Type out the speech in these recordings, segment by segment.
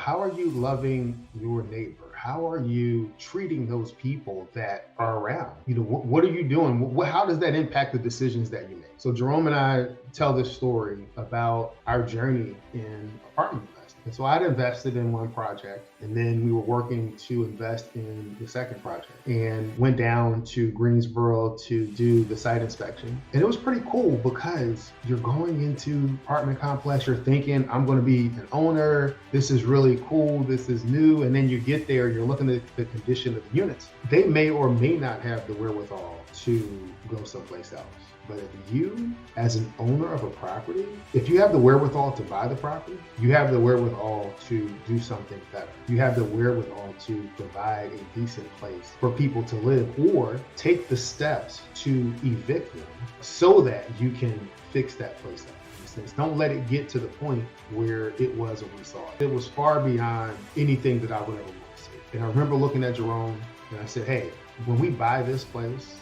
how are you loving your neighbor? How are you treating those people that are around? What are you doing? How does that impact the decisions that you make? So Jerome and I tell this story about our journey in apartment investing. And so I'd invested in one project, and then we were working to invest in the second project, and went down to Greensboro to do the site inspection. And it was pretty cool because you're going into apartment complex, you're thinking, I'm going to be an owner. This is really cool. This is new. And then you get there, you're looking at the condition of the units. They may or may not have the wherewithal to go someplace else. But if you, as an owner of a property, if you have the wherewithal to buy the property, you have the wherewithal to do something better. You have the wherewithal to provide a decent place for people to live, or take the steps to evict them so that you can fix that place up. Don't let it get to the point where it was what we saw. It was far beyond anything that I would ever want to see. And I remember looking at Jerome and I said, hey, when we buy this place,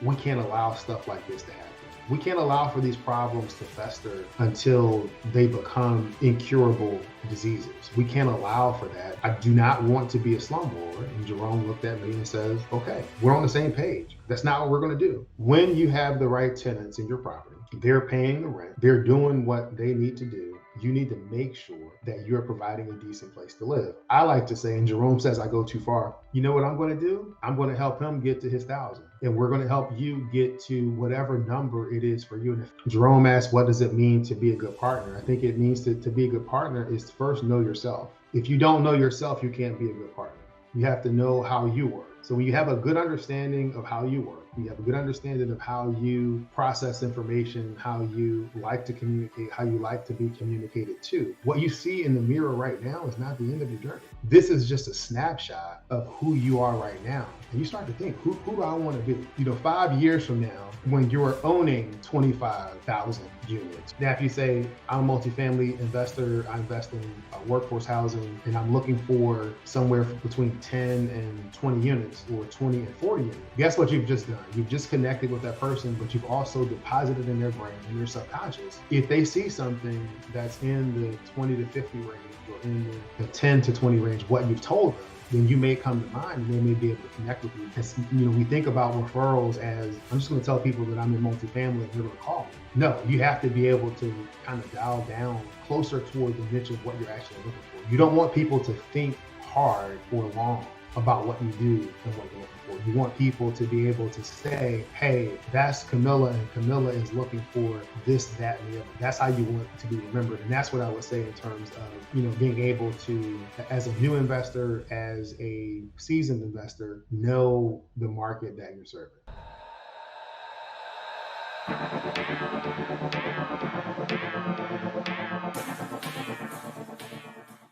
we can't allow stuff like this to happen. We can't allow for these problems to fester until they become incurable diseases. We can't allow for that. I do not want to be a slumlord. And Jerome looked at me and says, okay, we're on the same page. That's not what we're going to do. When you have the right tenants in your property, they're paying the rent, they're doing what they need to do, you need to make sure that you're providing a decent place to live. I like to say, and Jerome says I go too far, you know what I'm going to do? I'm going to help him get to his 1,000. And we're going to help you get to whatever number it is for you. And if Jerome asked, what does it mean to be a good partner? I think it means to be a good partner is to first know yourself. If you don't know yourself, you can't be a good partner. You have to know how you work. So when you have a good understanding of how you work, you have a good understanding of how you process information, how you like to communicate, how you like to be communicated to. What you see in the mirror right now is not the end of your journey. This is just a snapshot of who you are right now. And you start to think, who do I want to be? 5 years from now, when you're owning 25,000 units. Now, if you say, I'm a multifamily investor, I invest in workforce housing, and I'm looking for somewhere between 10 and 20 units, or 20 and 40 units, guess what you've just done? You've just connected with that person, but you've also deposited in their brain, in their subconscious. If they see something that's in the 20 to 50 range, or in the 10 to 20 range, what you've told them, then you may come to mind and they may be able to connect with you. Because, we think about referrals as, I'm just going to tell people that I'm in multifamily and they're going to call me. No, you have to be able to kind of dial down closer toward the niche of what you're actually looking for. You don't want people to think hard or long about what you do and what you're looking for. You want people to be able to say, hey, that's Camilla, and Camilla is looking for this, that, and the other. That's how you want to be remembered. And that's what I would say in terms of, being able to, as a new investor, as a seasoned investor, know the market that you're serving.